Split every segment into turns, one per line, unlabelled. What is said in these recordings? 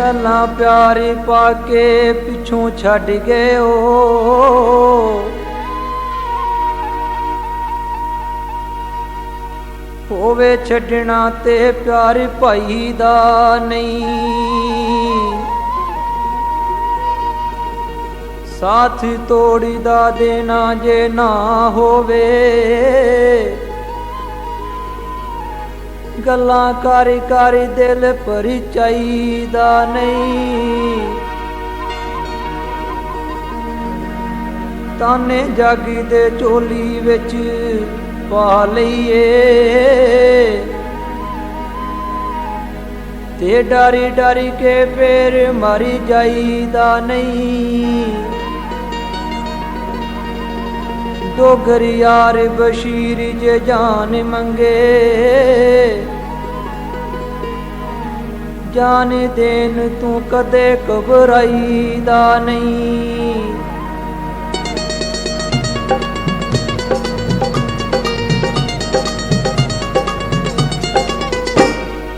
पहला प्यारी पाके पिछों छड़ गए हो, होवे छड़ना ते प्यार भाई दा नहीं, साथ तोड़ी दा देना जे ना होवे, गल्लां कारी कारी दिल परिचाईदा नहीं, ताने जागी दे चोली विच पा लईए, ते डारी डारी के फेर मारी जाईदा नहीं। डोगर यार बशीर जे जान मंगे, जान देन तू कदे घबराईदा नहीं।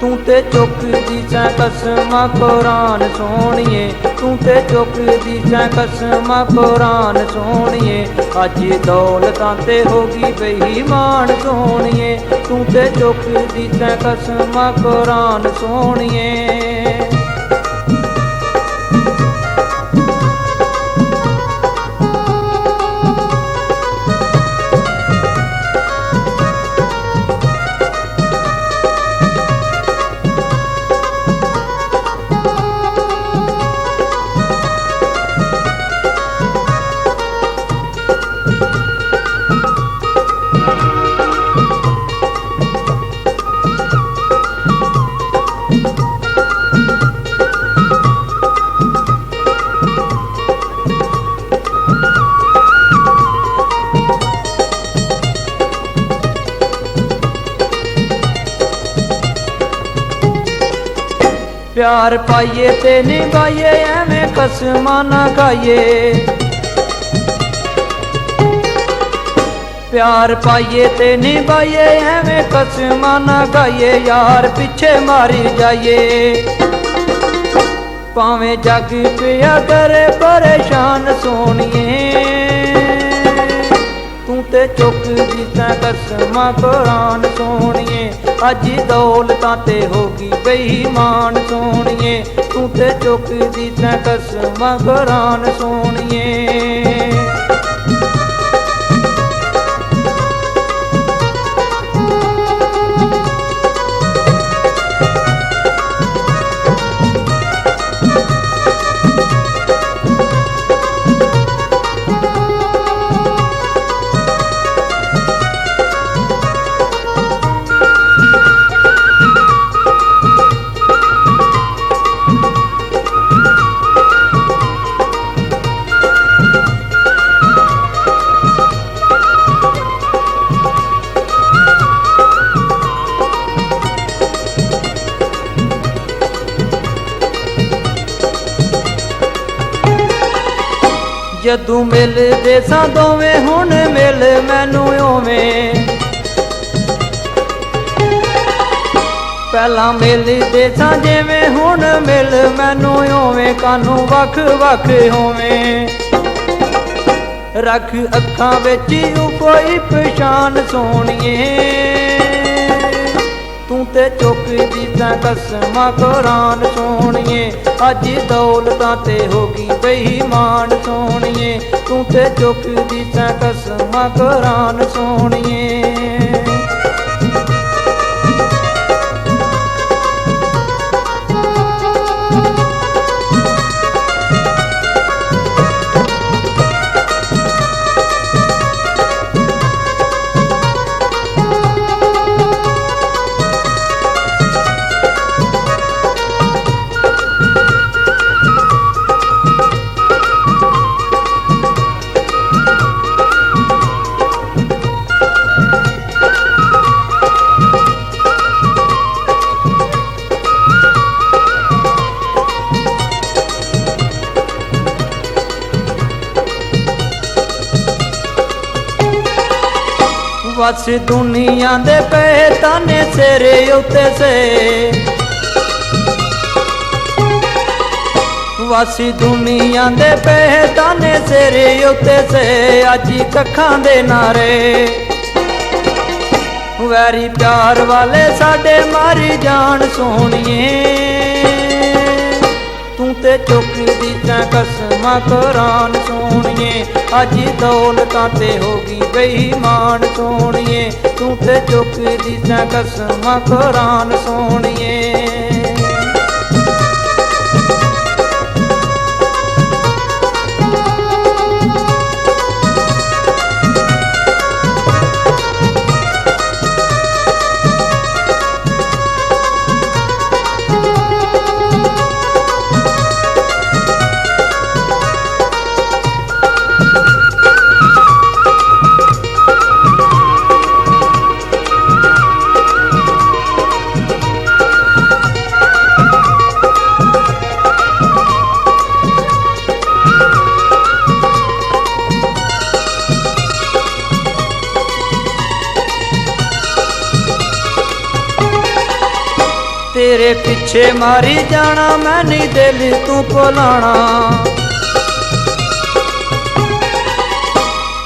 तू ते चुकदी सैं कसमां कुरान सोहणिए, तू ते चुकदी सैं कसमां कुरान सोहणिए, अज दौलतां ते होगी बेईमान सोहणिए, तू ते चुकदी सैं कसमां कुरान सोहणिए। प्यार पाइए ते निभाइए एवें कसमां ना खाइए, प्यार पाइए ते निभाइए एवें कसमां ना खाइए, यार पिछे मारी जाइए, भावें जग पिया करे परेशान सोहणिए, तू ते चुकदी सैं कसमां कुरान सोहणिए, अज दौलतां ते होगी बेईमान सोहणिए, तू ते चुकदी सैं कसमां कुरान सोहणिए। जदू मिलदे सां दोवें हुण मिल मैनू ओवें, पहला मिलदे सां जिवें हुण मिल मैनू ओवें, कानू वख वख होवें, रख अखां विच कोई पछाण सोहणिए, तू ते चुकदी सैं कसमां कुरान सोहणिए, अज दौलतां ते होगी बेईमान सोहणिए, तू ते चुकदी सैं कसमां कुरान सोहणिए। बस दुनिया दे पे ताने सिरे उत्ते से ਵਾਸੀ ਦੁਨੀਆ ਦੇ ਪਹਿਤਾਨੇ ਸਿਰੇ ਉੱਤੇ ਸੇ ਅੱਜ ਕੱਖਾਂ ਦੇ ਨਾਰੇ ਵੈਰੀ ਪਿਆਰ ਵਾਲੇ ਸਾਡੇ ਮਾਰੀ ਜਾਣ ਸੋਹਣੀਏ ਤੂੰ ਤੇ ਚੁੱਕਦੀ ਤੈਂ ਕਸਮਾਂ ਕੁਰਾਨ ਸੋਹਣੀਏ ਅੱਜ ਦੌਲਤਾਂ ਤੇ ਹੋ ਗਈ ਬੇਈਮਾਨ ਸੋਹਣੀਏ ਤੂੰ ਤੇ ਚੁੱਕਦੀ ਤੈਂ ਕਸਮਾਂ ਕੁਰਾਨ ਸੋਹਣੀਏ तेरे पिछे मारी जाना मैं नहीं दिल तू भुलाना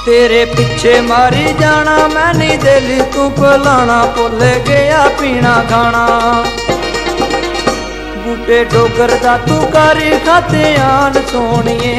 तेरे पिछे मारी जाना मैं नहीं दिल तू भुलाना भुल गया पीना खाना बूटे डोगर दा तू करी खाते आन सोहणीए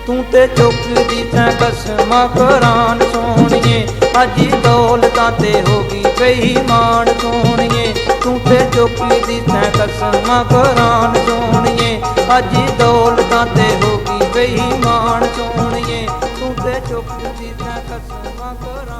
तू ते चुकदी तैं कसमां कुरान सोहणीए अज दौलतां ते हो गई बेईमान सोहणीए तू ते चुकदी तैं कसमां कुरान सोहणीए अज दौलतां ते हो गई बेईमान सोहणीए तू ते चुकदी तैं कसमां कुरान